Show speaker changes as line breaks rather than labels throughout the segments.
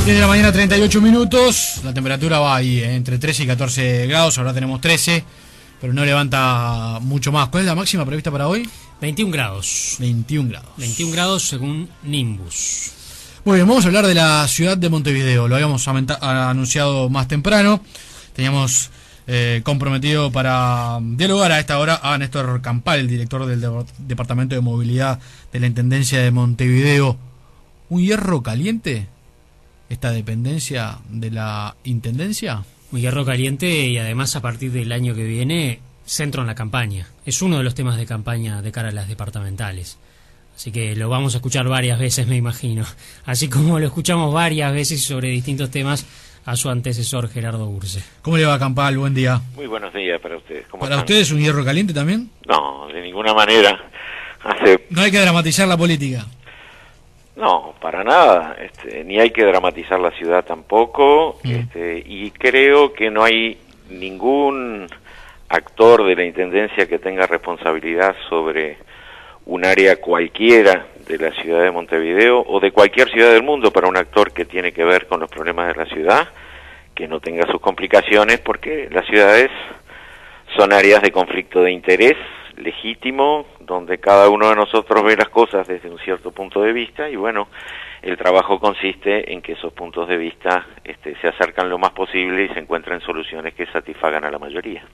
10 de la mañana, 38 minutos. La temperatura va ahí entre 13 y 14 grados. Ahora tenemos 13, pero no levanta mucho más. ¿Cuál es la máxima prevista para hoy?
21 grados.
21 grados.
21 grados según Nimbus.
Muy bien, vamos a hablar de la ciudad de Montevideo. Lo habíamos anunciado más temprano. Teníamos comprometido para dialogar a esta hora a Néstor Campal, el director del Departamento de Movilidad de la Intendencia de Montevideo. ¿Un hierro caliente esta dependencia de la Intendencia?
Un hierro caliente y además a partir del año que viene, centro en la campaña. Es uno de los temas de campaña de cara a las departamentales. Así que lo vamos a escuchar varias veces, me imagino. Así como lo escuchamos varias veces sobre distintos temas a su antecesor Gerardo Urce.
¿Cómo le va, Campal? Buen día.
Muy buenos días para ustedes. ¿Cómo
¿Para
están?
ustedes un hierro caliente también?
No, de ninguna manera.
No hay que dramatizar la política.
No, para nada. Ni hay que dramatizar la ciudad tampoco. Y creo que no hay ningún actor de la Intendencia que tenga responsabilidad sobre un área cualquiera de la ciudad de Montevideo o de cualquier ciudad del mundo para un actor que tiene que ver con los problemas de la ciudad, que no tenga sus complicaciones, porque las ciudades son áreas de conflicto de interés legítimo, donde cada uno de nosotros ve las cosas desde un cierto punto de vista, y bueno, el trabajo consiste en que esos puntos de vista se acercan lo más posible y se encuentren soluciones que satisfagan a la mayoría.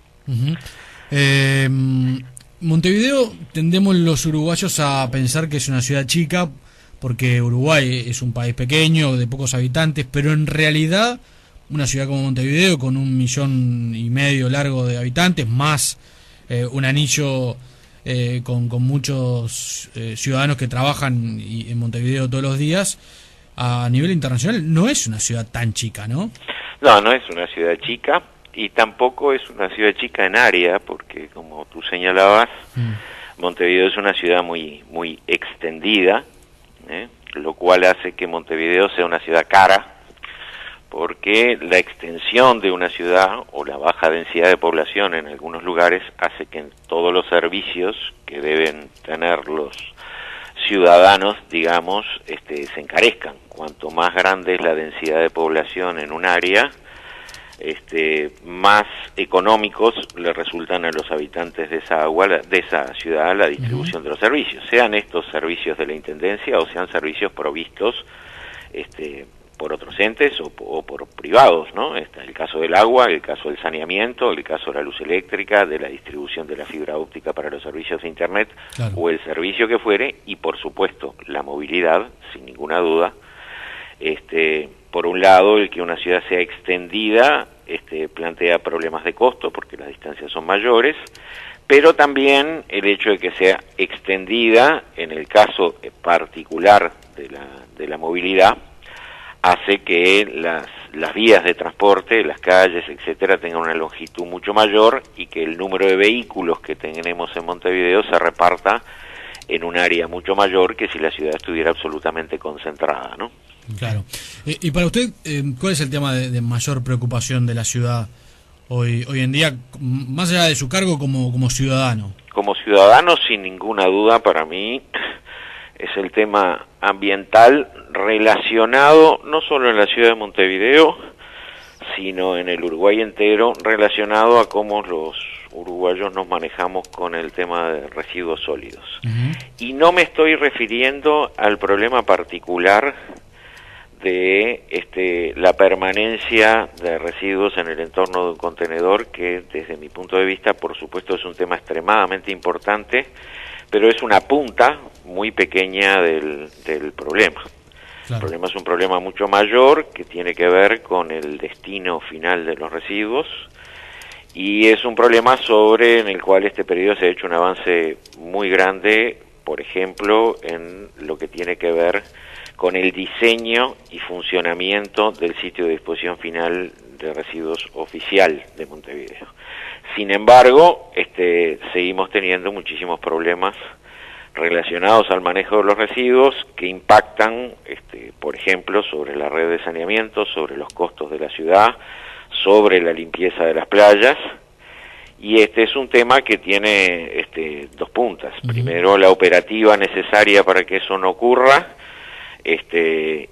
Montevideo tendemos los uruguayos a pensar que es una ciudad chica, porque Uruguay es un país pequeño, de pocos habitantes, pero en realidad una ciudad como Montevideo, con 1,5 millones largo de habitantes, más un anillo con muchos ciudadanos que trabajan en Montevideo todos los días, a nivel internacional no es una ciudad tan chica, ¿no?
No, no es una ciudad chica, y tampoco es una ciudad chica en área, porque como tú señalabas, Montevideo es una ciudad muy muy extendida, lo cual hace que Montevideo sea una ciudad cara, porque la extensión de una ciudad o la baja densidad de población en algunos lugares hace que todos los servicios que deben tener los ciudadanos, digamos, se encarezcan. Cuanto más grande es la densidad de población en un área, más económicos le resultan a los habitantes de esa ciudad la distribución de los servicios, sean estos servicios de la Intendencia o sean servicios provistos por otros entes o por privados, ¿no? El caso del agua, el caso del saneamiento, el caso de la luz eléctrica, de la distribución de la fibra óptica para los servicios de internet, claro, o el servicio que fuere, y por supuesto la movilidad, sin ninguna duda. Por un lado, el que una ciudad sea extendida plantea problemas de costo porque las distancias son mayores, pero también el hecho de que sea extendida, en el caso particular de la movilidad, hace que las vías de transporte, las calles, etcétera, tengan una longitud mucho mayor y que el número de vehículos que tenemos en Montevideo se reparta en un área mucho mayor que si la ciudad estuviera absolutamente concentrada, ¿no?
Claro. Y para usted, ¿cuál es el tema de mayor preocupación de la ciudad hoy en día, más allá de su cargo como ciudadano? Como
ciudadano, sin ninguna duda, para mí es el tema ambiental relacionado no solo en la ciudad de Montevideo, sino en el Uruguay entero, relacionado a cómo los uruguayos nos manejamos con el tema de residuos sólidos. Y no me estoy refiriendo al problema particular de la permanencia de residuos en el entorno de un contenedor, que desde mi punto de vista, por supuesto, es un tema extremadamente importante, pero es una punta muy pequeña del problema. Claro. El problema es un problema mucho mayor que tiene que ver con el destino final de los residuos, y es un problema en el cual este periodo se ha hecho un avance muy grande, por ejemplo, en lo que tiene que ver con el diseño y funcionamiento del sitio de disposición final de residuos oficial de Montevideo. Sin embargo, seguimos teniendo muchísimos problemas relacionados al manejo de los residuos que impactan, por ejemplo, sobre la red de saneamiento, sobre los costos de la ciudad, sobre la limpieza de las playas, y este es un tema que tiene dos puntas. Primero, la operativa necesaria para que eso no ocurra,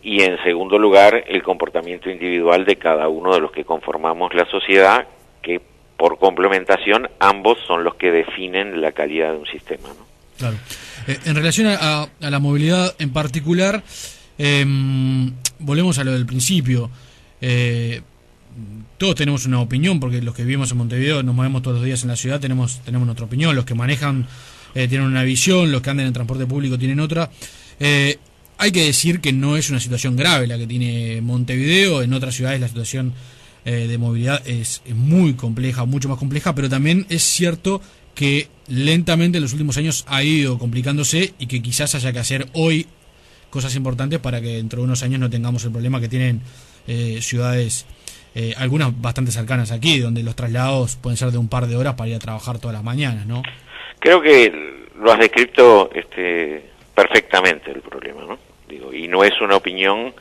y en segundo lugar el comportamiento individual de cada uno de los que conformamos la sociedad, que por complementación ambos son los que definen la calidad de un sistema, ¿no?
Claro. En relación a la movilidad en particular, volvemos a lo del principio. Todos tenemos una opinión, porque los que vivimos en Montevideo nos movemos todos los días en la ciudad, tenemos nuestra opinión. Los que manejan tienen una visión, los que andan en transporte público tienen otra. Hay que decir que no es una situación grave la que tiene Montevideo. En otras ciudades la situación de movilidad es muy compleja, mucho más compleja, pero también es cierto que lentamente en los últimos años ha ido complicándose y que quizás haya que hacer hoy cosas importantes para que dentro de unos años no tengamos el problema que tienen ciudades, algunas bastante cercanas aquí, donde los traslados pueden ser de un par de horas para ir a trabajar todas las mañanas, ¿no?
Creo que lo has descrito perfectamente el problema, ¿no? Digo, y no es una opinión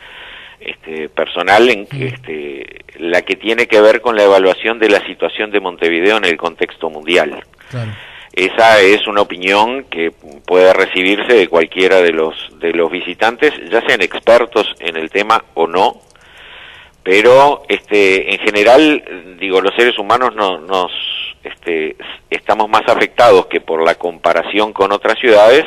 personal en que la que tiene que ver con la evaluación de la situación de Montevideo en el contexto mundial.
Claro.
Esa es una opinión que puede recibirse de cualquiera de los visitantes, ya sean expertos en el tema o no, pero en general, digo, los seres humanos estamos más afectados que por la comparación con otras ciudades,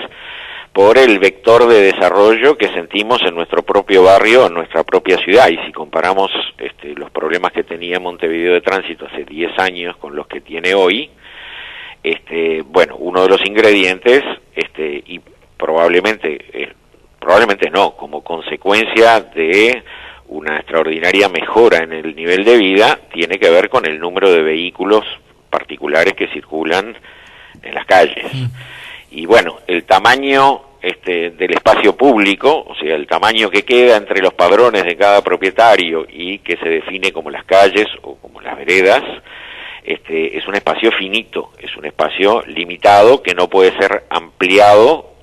por el vector de desarrollo que sentimos en nuestro propio barrio, en nuestra propia ciudad. Y si comparamos los problemas que tenía Montevideo de tránsito hace 10 años con los que tiene hoy, uno de los ingredientes, y probablemente no, como consecuencia de una extraordinaria mejora en el nivel de vida, tiene que ver con el número de vehículos particulares que circulan en las calles. Y bueno, el tamaño del espacio público, o sea, el tamaño que queda entre los padrones de cada propietario y que se define como las calles o como las veredas, es un espacio finito, es un espacio limitado que no puede ser ampliado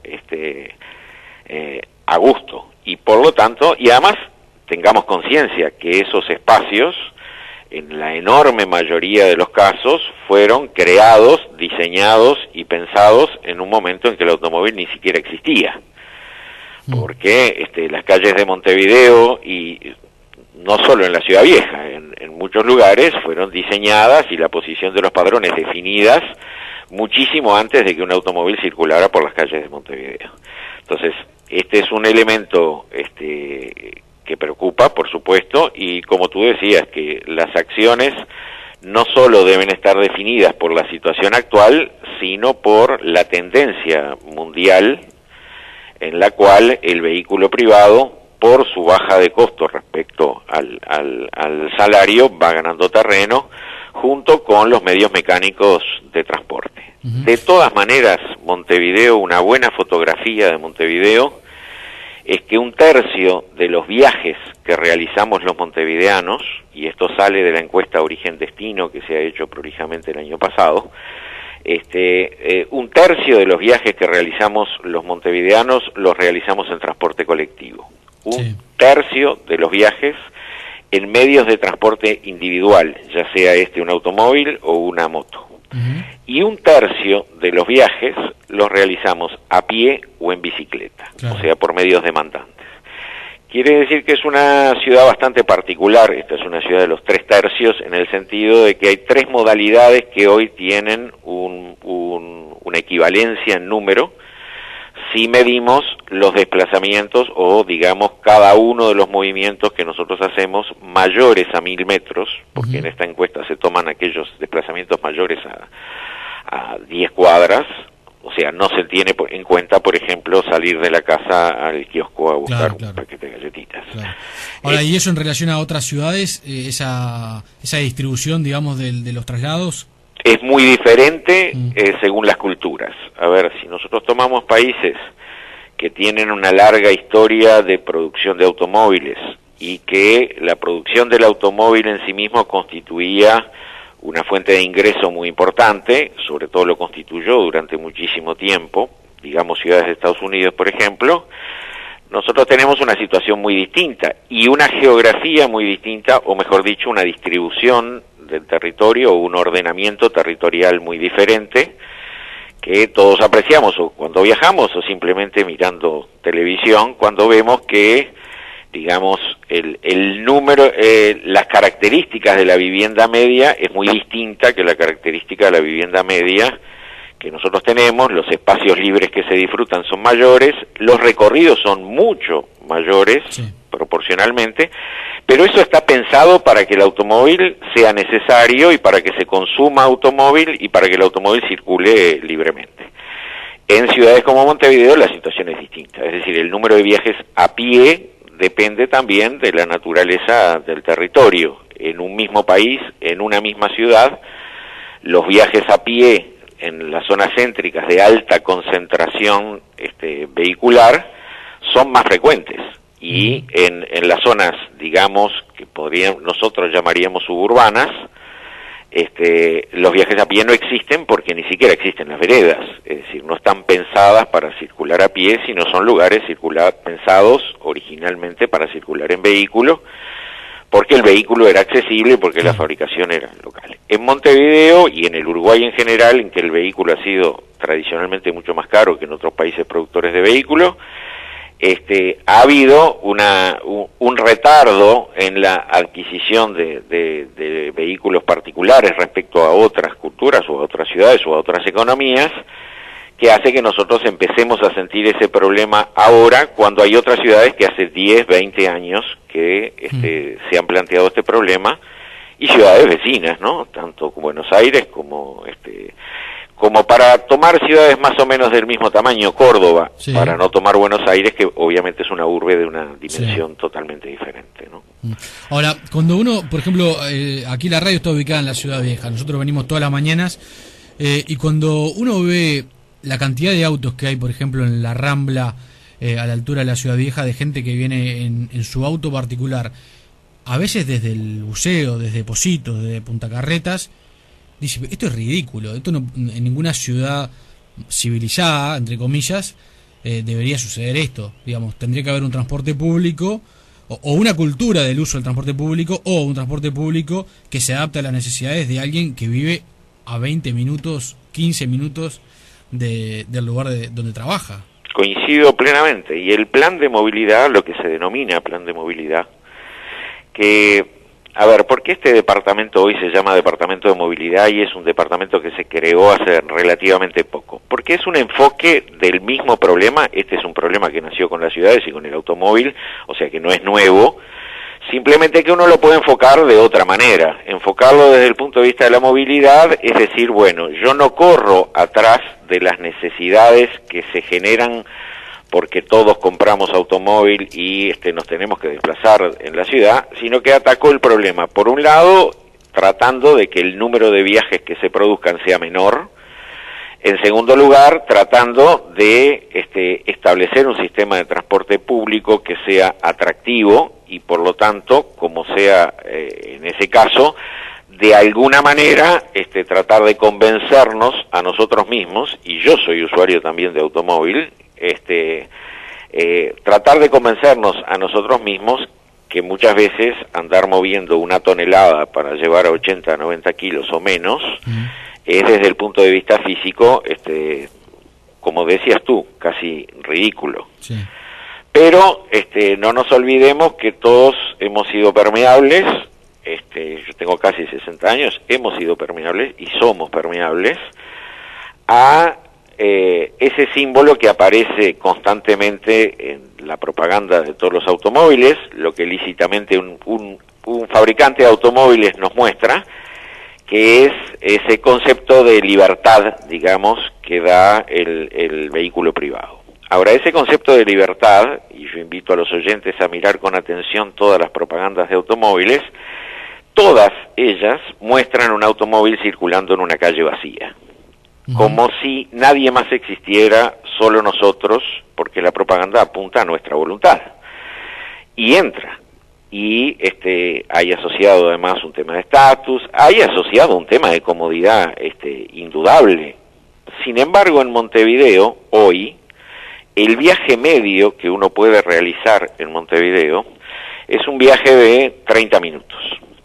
a gusto. Y por lo tanto, y además tengamos conciencia que esos espacios, en la enorme mayoría de los casos, fueron creados, diseñados y pensados en un momento en que el automóvil ni siquiera existía. Porque las calles de Montevideo, y no solo en la Ciudad Vieja, en muchos lugares fueron diseñadas y la posición de los padrones definidas muchísimo antes de que un automóvil circulara por las calles de Montevideo. Entonces, este es un elemento que preocupa, por supuesto, y como tú decías, que las acciones no solo deben estar definidas por la situación actual, sino por la tendencia mundial en la cual el vehículo privado, por su baja de costo respecto al salario, va ganando terreno junto con los medios mecánicos de transporte. De todas maneras, Montevideo, una buena fotografía de Montevideo es que 1/3 de los viajes que realizamos los montevideanos, y esto sale de la encuesta Origen-Destino que se ha hecho prolijamente el año pasado, 1/3 de los viajes que realizamos los montevideanos los realizamos en transporte colectivo. 1/3 de los viajes en medios de transporte individual, ya sea un automóvil o una moto. Y 1/3 de los viajes los realizamos a pie o en bicicleta, o sea, por medios demandantes. Quiere decir que es una ciudad bastante particular. Esta es una ciudad de los 3/3, en el sentido de que hay 3 modalidades que hoy tienen una equivalencia en número, si medimos los desplazamientos o, digamos, cada uno de los movimientos que nosotros hacemos mayores a 1000 metros, porque en esta encuesta se toman aquellos desplazamientos mayores a 10 cuadras, o sea, no se tiene en cuenta, por ejemplo, salir de la casa al kiosco a buscar un paquete de galletitas.
Ahora, ¿y eso en relación a otras ciudades, esa distribución, digamos, de los traslados?
Es muy diferente según las culturas. A ver, si nosotros tomamos países que tienen una larga historia de producción de automóviles y que la producción del automóvil en sí mismo constituía una fuente de ingreso muy importante, sobre todo lo constituyó durante muchísimo tiempo, digamos ciudades de Estados Unidos, por ejemplo, nosotros tenemos una situación muy distinta y una geografía muy distinta, o mejor dicho, una distribución del territorio o un ordenamiento territorial muy diferente, que todos apreciamos o cuando viajamos o simplemente mirando televisión, cuando vemos que, digamos, el número, las características de la vivienda media es muy distinta que la característica de la vivienda media que nosotros tenemos. Los espacios libres que se disfrutan son mayores, los recorridos son mucho mayores, sí, proporcionalmente, pero eso está pensado para que el automóvil sea necesario y para que se consuma automóvil y para que el automóvil circule libremente. En ciudades como Montevideo la situación es distinta, es decir, el número de viajes a pie depende también de la naturaleza del territorio. En un mismo país, en una misma ciudad, los viajes a pie en las zonas céntricas de alta concentración vehicular son más frecuentes, y en las zonas, digamos, que nosotros llamaríamos suburbanas, los viajes a pie no existen porque ni siquiera existen las veredas, es decir, no están pensadas para circular a pie, sino son lugares pensados originalmente para circular en vehículo, porque el vehículo era accesible y porque la fabricación era local. En Montevideo y en el Uruguay en general, en que el vehículo ha sido tradicionalmente mucho más caro que en otros países productores de vehículos, ha habido un retardo en la adquisición de vehículos particulares respecto a otras culturas o a otras ciudades o a otras economías, que hace que nosotros empecemos a sentir ese problema ahora, cuando hay otras ciudades que hace 10, 20 años que se han planteado este problema, y ciudades vecinas, ¿no? Tanto Buenos Aires como para tomar ciudades más o menos del mismo tamaño, Córdoba, sí, para no tomar Buenos Aires, que obviamente es una urbe de una dimensión, sí, totalmente diferente, ¿no?
Ahora, cuando uno, por ejemplo, aquí la radio está ubicada en la Ciudad Vieja, nosotros venimos todas las mañanas, y cuando uno ve la cantidad de autos que hay, por ejemplo, en la Rambla, a la altura de la Ciudad Vieja, de gente que viene en su auto particular, a veces desde el buceo, desde Positos, desde Punta Carretas, dice, esto es ridículo, esto no, en ninguna ciudad civilizada, entre comillas, debería suceder esto. Digamos, tendría que haber un transporte público, o una cultura del uso del transporte público, o un transporte público que se adapte a las necesidades de alguien que vive a 20 minutos, 15 minutos del lugar donde trabaja.
Coincido plenamente, y el plan de movilidad, lo que se denomina plan de movilidad, que, a ver, ¿por qué este departamento hoy se llama Departamento de Movilidad y es un departamento que se creó hace relativamente poco? Porque es un enfoque del mismo problema. Este es un problema que nació con las ciudades y con el automóvil, o sea que no es nuevo, simplemente que uno lo puede enfocar de otra manera. Enfocarlo desde el punto de vista de la movilidad, es decir, bueno, yo no corro atrás de las necesidades que se generan porque todos compramos automóvil y nos tenemos que desplazar en la ciudad, sino que atacó el problema, por un lado, tratando de que el número de viajes que se produzcan sea menor, en segundo lugar, tratando de establecer un sistema de transporte público que sea atractivo y, por lo tanto, como sea en ese caso, de alguna manera tratar de convencernos a nosotros mismos, y yo soy usuario también de automóvil, tratar de convencernos a nosotros mismos que muchas veces andar moviendo 1 tonelada para llevar a 80, 90 kilos o menos es, desde el punto de vista físico, como decías tú, casi ridículo. Sí. Pero no nos olvidemos que todos hemos sido permeables, yo tengo casi 60 años, hemos sido permeables y somos permeables a ese símbolo que aparece constantemente en la propaganda de todos los automóviles, lo que lícitamente un fabricante de automóviles nos muestra, que es ese concepto de libertad, digamos, que da el vehículo privado. Ahora, ese concepto de libertad, y yo invito a los oyentes a mirar con atención todas las propagandas de automóviles, todas ellas muestran un automóvil circulando en una calle vacía, como si nadie más existiera, solo nosotros, porque la propaganda apunta a nuestra voluntad. Y entra. Y hay asociado además un tema de estatus, hay asociado un tema de comodidad indudable. Sin embargo, en Montevideo, hoy, el viaje medio que uno puede realizar en Montevideo es un viaje de 30 minutos.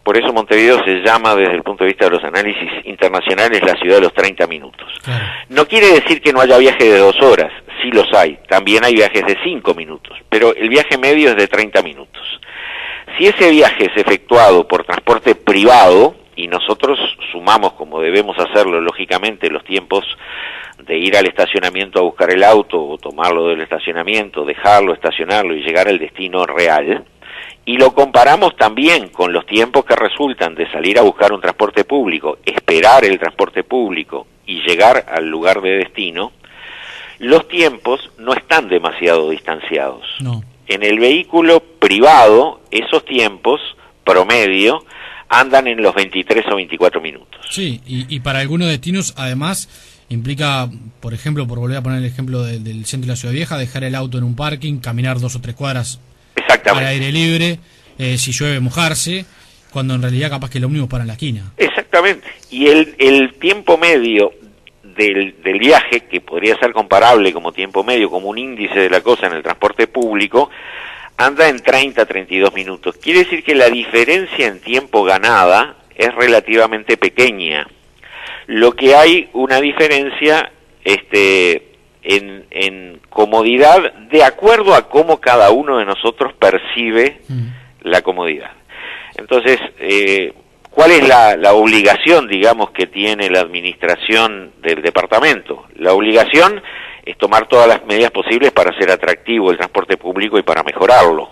por eso Montevideo se llama, desde el punto de vista de los análisis internacionales, la ciudad de los 30 minutos.
Claro.
No quiere decir que no haya viajes de 2 horas, sí los hay, también hay viajes de 5 minutos, pero el viaje medio es de 30 minutos. Si ese viaje es efectuado por transporte privado, y nosotros sumamos, como debemos hacerlo lógicamente, los tiempos de ir al estacionamiento a buscar el auto, o tomarlo del estacionamiento, dejarlo, estacionarlo y llegar al destino real, y lo comparamos también con los tiempos que resultan de salir a buscar un transporte público, esperar el transporte público y llegar al lugar de destino, los tiempos no están demasiado distanciados.
No.
En el vehículo privado, esos tiempos promedio andan en los 23 o 24 minutos.
Sí, y para algunos destinos, además, implica, por ejemplo, por volver a poner el ejemplo del centro de la Ciudad Vieja, dejar el auto en un parking, caminar 2 o 3 cuadras al aire libre, si llueve mojarse, cuando en realidad capaz que el ómnibus para en la esquina.
Exactamente. Y el tiempo medio del viaje, que podría ser comparable como tiempo medio, como un índice de la cosa en el transporte público, anda en 30 a 32 minutos. Quiere decir que la diferencia en tiempo ganada es relativamente pequeña. Lo que hay una diferencia en comodidad de acuerdo a cómo cada uno de nosotros percibe la comodidad. Entonces, ¿cuál es la obligación, digamos, que tiene la administración del departamento? La obligación es tomar todas las medidas posibles para hacer atractivo el transporte público y para mejorarlo.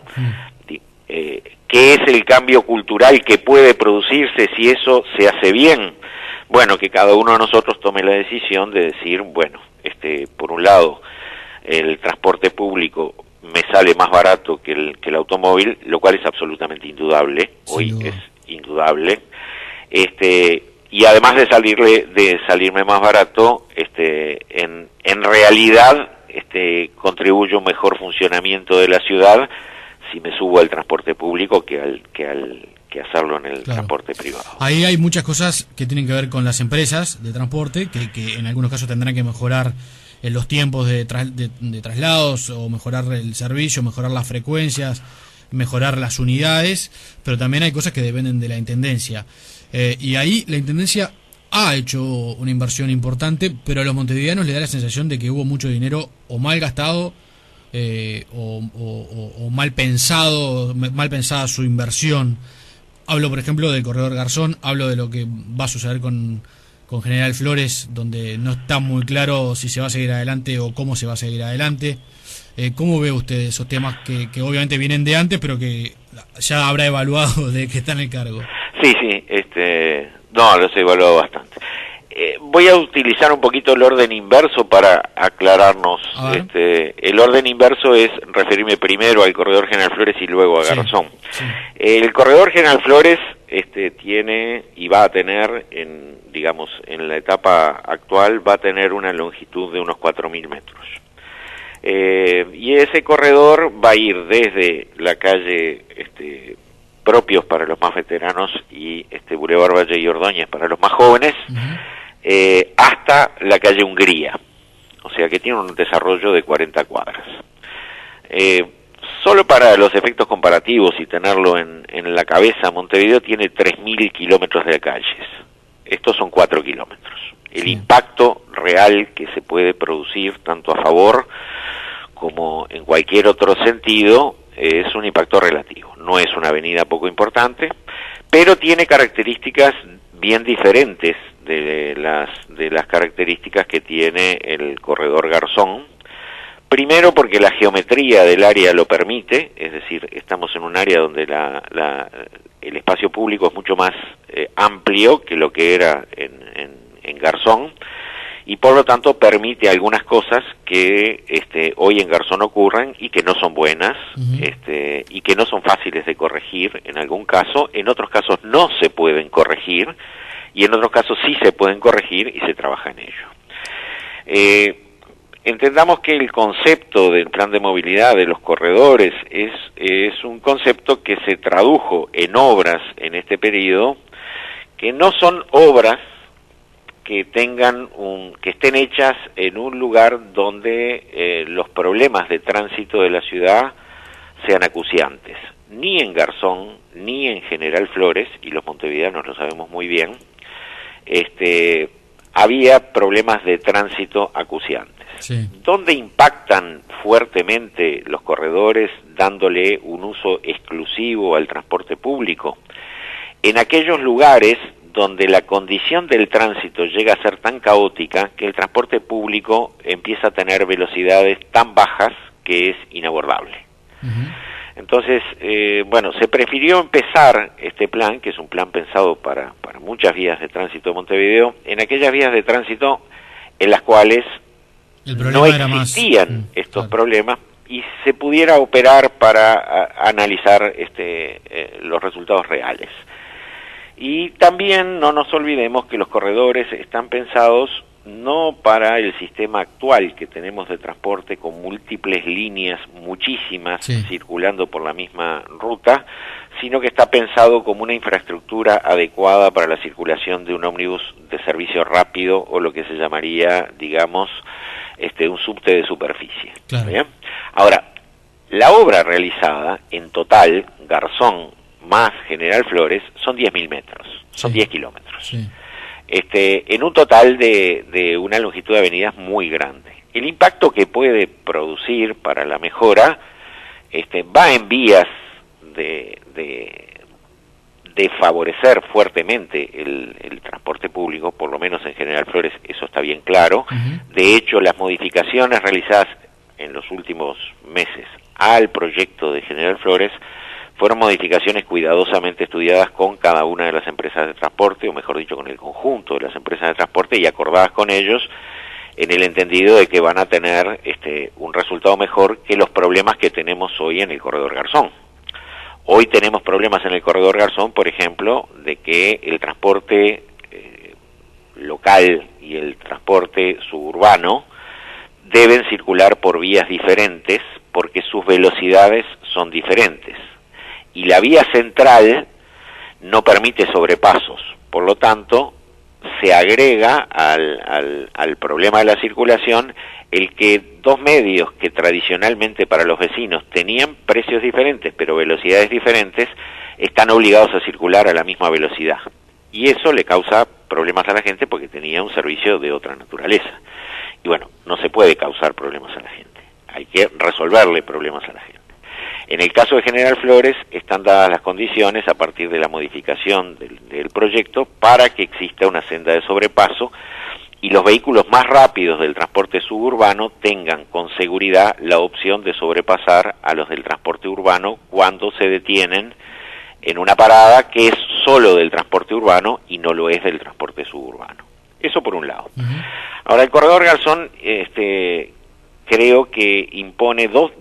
¿Qué es el cambio cultural que puede producirse si eso se hace bien? Bueno, que cada uno de nosotros tome la decisión de decir, bueno, por un lado, el transporte público me sale más barato que el automóvil, lo cual es absolutamente indudable, hoy es indudable, y además de salirme más barato, en realidad contribuye a un mejor funcionamiento de la ciudad si me subo al transporte público que hacerlo en el transporte privado.
Ahí hay muchas cosas que tienen que ver con las empresas de transporte, que en algunos casos tendrán que mejorar los tiempos de traslados, o mejorar el servicio, mejorar las frecuencias, mejorar las unidades, pero también hay cosas que dependen de la Intendencia. Y ahí la Intendencia ha hecho una inversión importante, pero a los montevideanos le da la sensación de que hubo mucho dinero o mal gastado, o mal pensada su inversión. Hablo, por ejemplo, del corredor Garzón, hablo de lo que va a suceder con General Flores, donde no está muy claro si se va a seguir adelante o cómo se va a seguir adelante. ¿Cómo ve usted esos temas que obviamente vienen de antes, pero que ya habrá evaluado de que está en el cargo?
Sí, no, los he evaluado bastante. Voy a utilizar un poquito el orden inverso para aclararnos. El orden inverso es referirme primero al corredor General Flores y luego a Garzón. Sí. El corredor General Flores tiene y va a tener, en la etapa actual, va a tener una longitud de unos 4.000 metros. Y ese corredor va a ir desde la calle Propios para los más veteranos y Boulevard Valle y Ordóñez para los más jóvenes, hasta la calle Hungría, o sea que tiene un desarrollo de 40 cuadras. Solo para los efectos comparativos y tenerlo en la cabeza, Montevideo tiene 3.000 kilómetros de calles. Estos son 4 kilómetros. El impacto real que se puede producir, tanto a favor como en cualquier otro sentido, es un impacto relativo. No es una avenida poco importante, pero tiene características bien diferentes de las características que tiene el corredor Garzón. Primero porque la geometría del área lo permite, es decir, estamos en un área donde el espacio público es mucho más amplio que lo que era en Garzón, y por lo tanto permite algunas cosas que hoy en Garzón ocurren y que no son buenas, y que no son fáciles de corregir en algún caso. En otros casos no se pueden corregir, y en otros casos sí se pueden corregir y se trabaja en ello. Entendamos que el concepto del plan de movilidad de los corredores es un concepto que se tradujo en obras en este periodo, que no son obras que estén hechas en un lugar donde los problemas de tránsito de la ciudad sean acuciantes. Ni en Garzón, ni en General Flores, y los montevideanos lo sabemos muy bien, había problemas de tránsito acuciantes.
Sí.
¿Dónde impactan fuertemente los corredores dándole un uso exclusivo al transporte público? En aquellos lugares donde la condición del tránsito llega a ser tan caótica que el transporte público empieza a tener velocidades tan bajas que es inabordable.
Uh-huh.
Entonces, se prefirió empezar este plan, que es un plan pensado para muchas vías de tránsito de Montevideo, en aquellas vías de tránsito en las cuales no existían estos problemas y se pudiera operar para analizar los resultados reales. Y también no nos olvidemos que los corredores están pensados no para el sistema actual que tenemos de transporte con múltiples líneas, muchísimas, circulando por la misma ruta, sino que está pensado como una infraestructura adecuada para la circulación de un ómnibus de servicio rápido o lo que se llamaría, digamos, un subte de superficie.
Claro.
¿Bien? Ahora, la obra realizada en total, Garzón más General Flores, son 10.000 metros, son 10 kilómetros.
Sí.
En un total de una longitud de avenidas muy grande. El impacto que puede producir para la mejora va en vías de favorecer fuertemente el transporte público, por lo menos en General Flores eso está bien claro.
Uh-huh.
De hecho, las modificaciones realizadas en los últimos meses al proyecto de General Flores fueron modificaciones cuidadosamente estudiadas con cada una de las empresas de transporte, o mejor dicho, con el conjunto de las empresas de transporte y acordadas con ellos en el entendido de que van a tener un resultado mejor que los problemas que tenemos hoy en el corredor Garzón. Hoy tenemos problemas en el corredor Garzón, por ejemplo, de que el transporte local y el transporte suburbano deben circular por vías diferentes porque sus velocidades son diferentes. Y la vía central no permite sobrepasos, por lo tanto, se agrega al problema de la circulación el que dos medios que tradicionalmente para los vecinos tenían precios diferentes, pero velocidades diferentes, están obligados a circular a la misma velocidad. Y eso le causa problemas a la gente porque tenía un servicio de otra naturaleza. Y bueno, no se puede causar problemas a la gente, hay que resolverle problemas a la gente. En el caso de General Flores están dadas las condiciones a partir de la modificación del proyecto para que exista una senda de sobrepaso y los vehículos más rápidos del transporte suburbano tengan con seguridad la opción de sobrepasar a los del transporte urbano cuando se detienen en una parada que es solo del transporte urbano y no lo es del transporte suburbano. Eso por un lado. Uh-huh. Ahora, el corredor Garzón creo que impone dos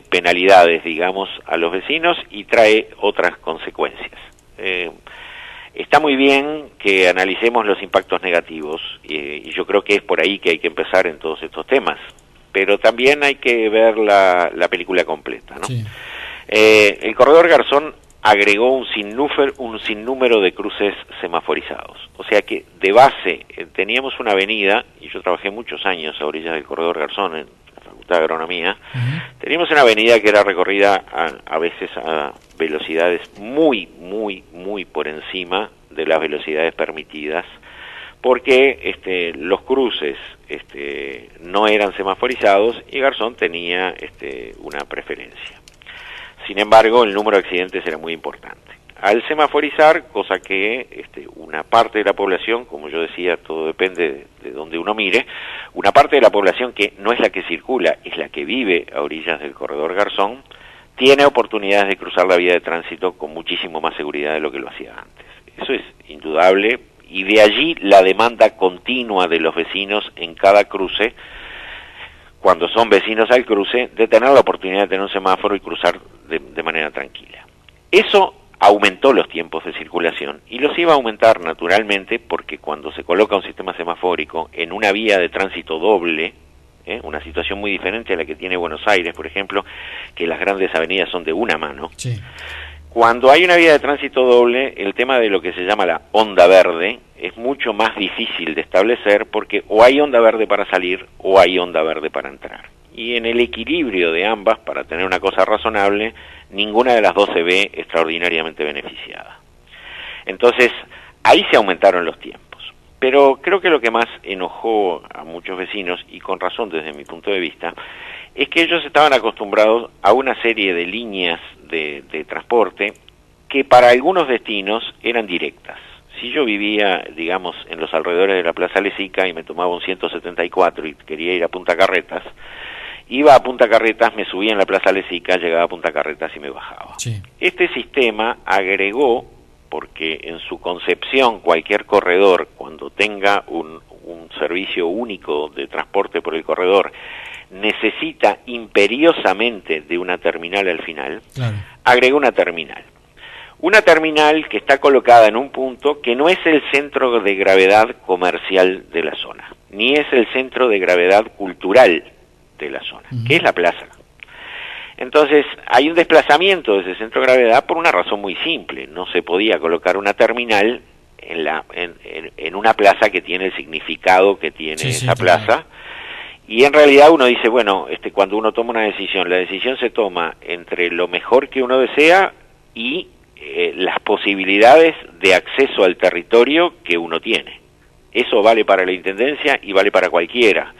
penalidades, digamos, a los vecinos y trae otras consecuencias. Está muy bien que analicemos los impactos negativos y yo creo que es por ahí que hay que empezar en todos estos temas, pero también hay que ver la película completa, ¿no? Sí. El corredor Garzón agregó un sinnúmero de cruces semaforizados. O sea que de base teníamos una avenida, y yo trabajé muchos años a orillas del corredor Garzón en la Facultad de Agronomía, teníamos una avenida que era recorrida a veces a velocidades muy por encima de las velocidades permitidas, porque los cruces no eran semaforizados y Garzón tenía una preferencia. Sin embargo, el número de accidentes era muy importante. Al semaforizar, cosa que una parte de la población, como yo decía, todo depende de donde uno mire, una parte de la población que no es la que circula, es la que vive a orillas del corredor Garzón, tiene oportunidades de cruzar la vía de tránsito con muchísimo más seguridad de lo que lo hacía antes. Eso es indudable, y de allí la demanda continua de los vecinos en cada cruce, cuando son vecinos al cruce, de tener la oportunidad de tener un semáforo y cruzar de manera tranquila. Eso aumentó los tiempos de circulación y los iba a aumentar naturalmente porque cuando se coloca un sistema semafórico en una vía de tránsito doble, una situación muy diferente a la que tiene Buenos Aires, por ejemplo, que las grandes avenidas son de una mano. Sí. Cuando hay una vía de tránsito doble, el tema de lo que se llama la onda verde es mucho más difícil de establecer porque o hay onda verde para salir o hay onda verde para entrar. y en el equilibrio de ambas, para tener una cosa razonable, ninguna de las dos se ve extraordinariamente beneficiada. Entonces, ahí se aumentaron los tiempos. Pero creo que lo que más enojó a muchos vecinos, y con razón desde mi punto de vista, es que ellos estaban acostumbrados a una serie de líneas de transporte que para algunos destinos eran directas. Si yo vivía, digamos, en los alrededores de la Plaza Lesica y me tomaba un 174 y quería ir a Punta Carretas, iba a Punta Carretas, me subía en la Plaza Lesica, llegaba a Punta Carretas y me bajaba.
Sí.
Este sistema agregó, porque en su concepción cualquier corredor, cuando tenga un servicio único de transporte por el corredor, necesita imperiosamente de una terminal al final,
Claro.
agregó una terminal. Una terminal que está colocada en un punto que no es el centro de gravedad comercial de la zona, ni es el centro de gravedad cultural de la zona, que es la plaza. Entonces, hay un desplazamiento de ese centro de gravedad por una razón muy simple. No se podía colocar una terminal en una plaza que tiene el significado que tiene esa plaza. Y en realidad uno dice, bueno, cuando uno toma una decisión, la decisión se toma entre lo mejor que uno desea y las posibilidades de acceso al territorio que uno tiene. Eso vale para la Intendencia y vale para cualquiera,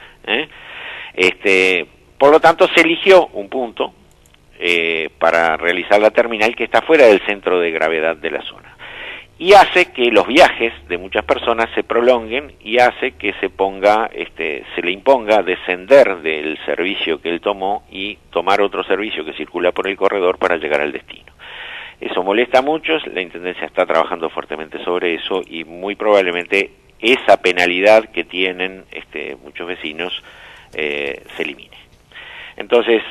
por lo tanto se eligió un punto para realizar la terminal que está fuera del centro de gravedad de la zona, y hace que los viajes de muchas personas se prolonguen y hace que se le imponga descender del servicio que él tomó y tomar otro servicio que circula por el corredor para llegar al destino. Eso molesta a muchos, la Intendencia está trabajando fuertemente sobre eso y muy probablemente esa penalidad que tienen muchos vecinos se elimine. Entonces,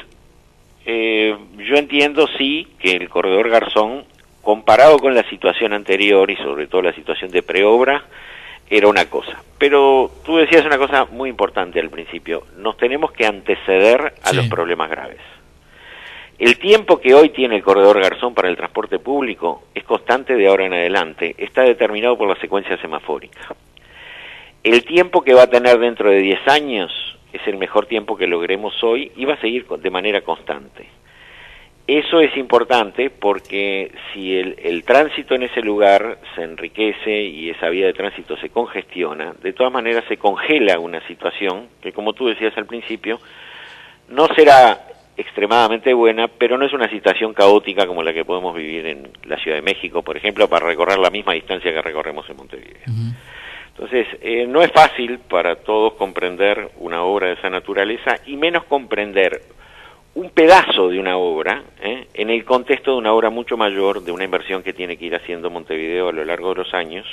yo entiendo sí que el corredor Garzón, comparado con la situación anterior y sobre todo la situación de preobra, era una cosa. Pero tú decías una cosa muy importante al principio, nos tenemos que anteceder a los problemas graves. El tiempo que hoy tiene el corredor Garzón para el transporte público es constante de ahora en adelante, está determinado por la secuencia semafórica. El tiempo que va a tener dentro de 10 años es el mejor tiempo que logremos hoy y va a seguir de manera constante. Eso es importante porque si el tránsito en ese lugar se enriquece y esa vía de tránsito se congestiona, de todas maneras se congela una situación que, como tú decías al principio, no será extremadamente buena, pero no es una situación caótica como la que podemos vivir en la Ciudad de México, por ejemplo, para recorrer la misma distancia que recorremos en Montevideo. Entonces, no es fácil para todos comprender una obra de esa naturaleza, y menos comprender un pedazo de una obra en el contexto de una obra mucho mayor, de una inversión que tiene que ir haciendo Montevideo a lo largo de los años,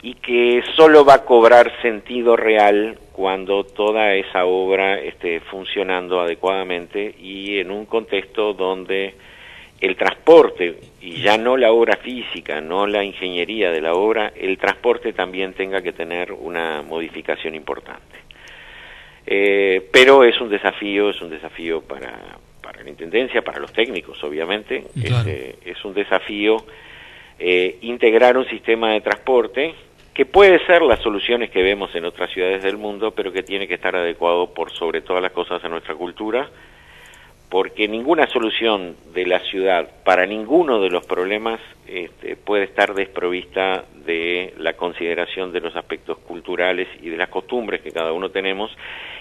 y que solo va a cobrar sentido real cuando toda esa obra esté funcionando adecuadamente y en un contexto donde el transporte, y ya no la obra física, no la ingeniería de la obra, el transporte también tenga que tener una modificación importante. Pero es un desafío para la Intendencia, para los técnicos, obviamente. Claro. Es un desafío integrar un sistema de transporte que puede ser las soluciones que vemos en otras ciudades del mundo, pero que tiene que estar adecuado por sobre todas las cosas a nuestra cultura, porque ninguna solución de la ciudad para ninguno de los problemas puede estar desprovista de la consideración de los aspectos culturales y de las costumbres que cada uno tenemos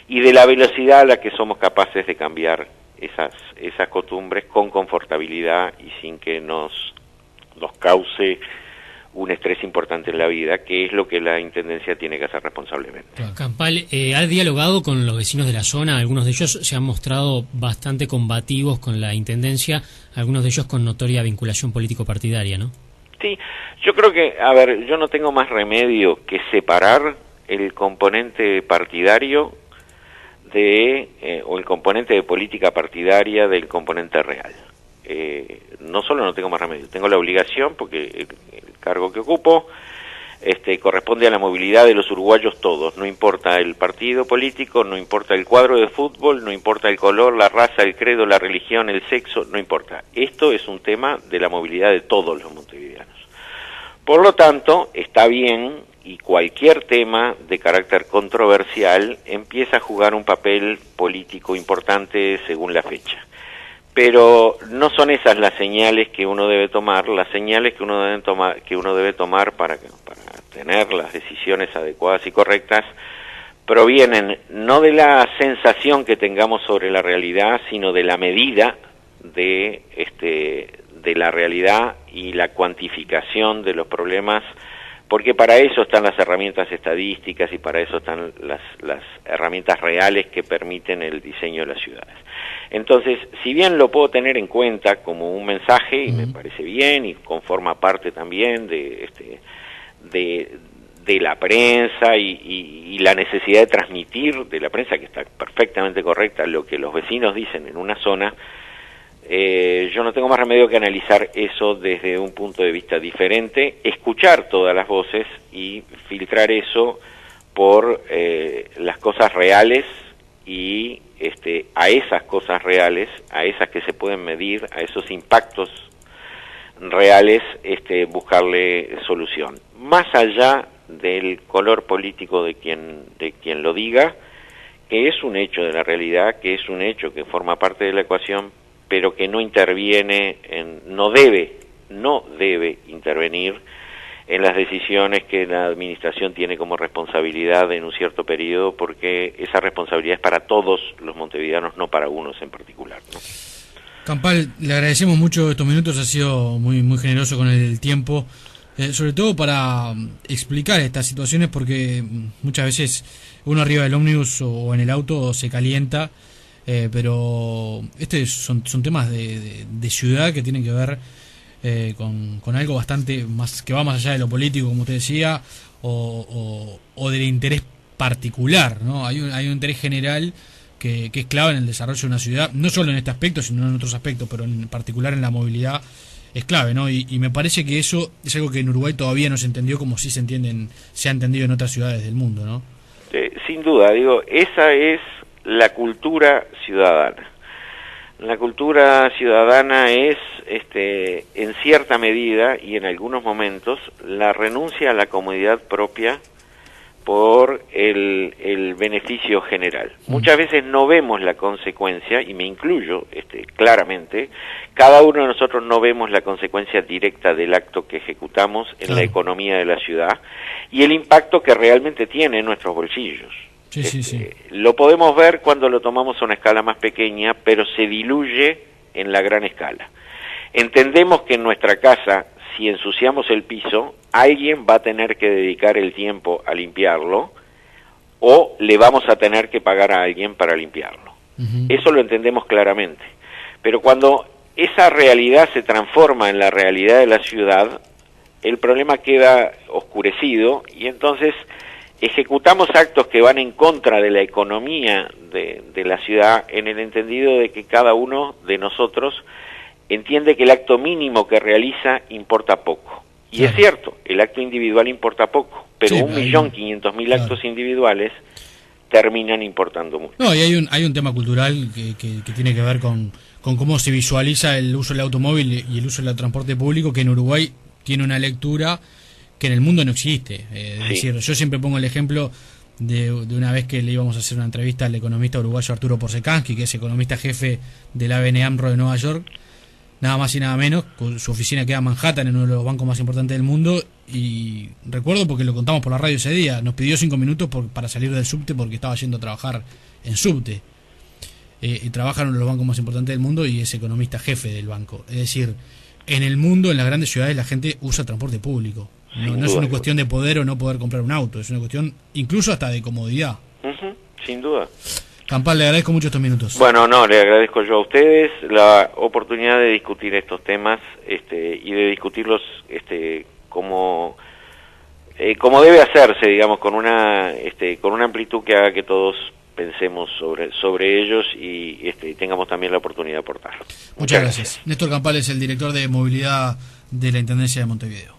y de la velocidad a la que somos capaces de cambiar esas costumbres con confortabilidad y sin que nos cause un estrés importante en la vida, que es lo que la Intendencia tiene que hacer responsablemente.
Campal, ¿ha dialogado con los vecinos de la zona? Algunos de ellos se han mostrado bastante combativos con la Intendencia, algunos de ellos con notoria vinculación político-partidaria, ¿no?
Sí, yo creo que, yo no tengo más remedio que separar el componente partidario o el componente de política partidaria del componente real. No solo no tengo más remedio, tengo la obligación, porque el cargo que ocupo corresponde a la movilidad de los uruguayos todos, no importa el partido político, no importa el cuadro de fútbol, no importa el color, la raza, el credo, la religión, el sexo, no importa. Esto es un tema de la movilidad de todos los montevideanos. Por lo tanto, está bien y cualquier tema de carácter controversial empieza a jugar un papel político importante según la fecha. Pero no son esas las señales que uno debe tomar. Las señales que uno debe tomar para tener las decisiones adecuadas y correctas provienen no de la sensación que tengamos sobre la realidad, sino de la medida de la realidad y la cuantificación de los problemas, porque para eso están las herramientas estadísticas y para eso están las herramientas reales que permiten el diseño de las ciudades. Entonces, si bien lo puedo tener en cuenta como un mensaje, y me parece bien, y conforma parte también de la prensa y la necesidad de transmitir de la prensa, que está perfectamente correcta, lo que los vecinos dicen en una zona, yo no tengo más remedio que analizar eso desde un punto de vista diferente, escuchar todas las voces y filtrar eso por las cosas reales y a esas cosas reales, a esas que se pueden medir, a esos impactos reales, buscarle solución. Más allá del color político de quien lo diga, que es un hecho de la realidad, que es un hecho que forma parte de la ecuación, pero que no interviene, no debe intervenir en las decisiones que la administración tiene como responsabilidad en un cierto periodo, porque esa responsabilidad es para todos los montevideanos, no para unos en particular, ¿no?
Campal, le agradecemos mucho estos minutos, ha sido muy generoso con el tiempo, sobre todo para explicar estas situaciones, porque muchas veces uno arriba del ómnibus o en el auto se calienta, pero son temas de ciudad que tienen que ver con algo bastante más, que va más allá de lo político, como usted decía, o del interés particular, ¿no? Hay un interés general que es clave en el desarrollo de una ciudad, no solo en este aspecto, sino en otros aspectos, pero en particular en la movilidad es clave, ¿no? Y me parece que eso es algo que en Uruguay todavía no se entendió como sí se ha entendido en otras ciudades del mundo, ¿no?
Sin duda, esa es la cultura ciudadana. La cultura ciudadana es, en cierta medida y en algunos momentos, la renuncia a la comodidad propia por el beneficio general. Muchas veces no vemos la consecuencia, y me incluyo claramente, cada uno de nosotros no vemos la consecuencia directa del acto que ejecutamos en la economía de la ciudad y el impacto que realmente tiene en nuestros bolsillos. Sí. Lo podemos ver cuando lo tomamos a una escala más pequeña, pero se diluye en la gran escala. Entendemos que en nuestra casa, si ensuciamos el piso, alguien va a tener que dedicar el tiempo a limpiarlo o le vamos a tener que pagar a alguien para limpiarlo. Eso lo entendemos claramente. Pero cuando esa realidad se transforma en la realidad de la ciudad, el problema queda oscurecido y entonces ejecutamos actos que van en contra de la economía de la ciudad, en el entendido de que cada uno de nosotros entiende que el acto mínimo que realiza importa poco. Y es cierto, el acto individual importa poco, pero 1.500.000 actos individuales terminan importando mucho.
No, y hay un tema cultural que tiene que ver con cómo se visualiza el uso del automóvil y el uso del transporte público, que en Uruguay tiene una lectura que en el mundo no existe. Es decir, yo siempre pongo el ejemplo de una vez que le íbamos a hacer una entrevista al economista uruguayo Arturo Porsekansky, que es economista jefe de la ABN AMRO de Nueva York, nada más y nada menos, con su oficina queda en Manhattan, en uno de los bancos más importantes del mundo, y recuerdo porque lo contamos por la radio ese día, nos pidió 5 minutos para salir del subte porque estaba yendo a trabajar en subte, y trabaja en uno de los bancos más importantes del mundo y es economista jefe del banco. Es decir, en el mundo, en las grandes ciudades, la gente usa transporte público. No es una cuestión de poder o no poder comprar un auto, es una cuestión incluso hasta de comodidad.
Sin duda.
Campal, le agradezco mucho estos minutos.
Bueno, le agradezco yo a ustedes la oportunidad de discutir estos temas y de discutirlos como debe hacerse, digamos, con una amplitud que haga que todos pensemos sobre ellos y tengamos también la oportunidad de aportar.
Muchas gracias. Néstor Campal es el director de movilidad de la Intendencia de Montevideo.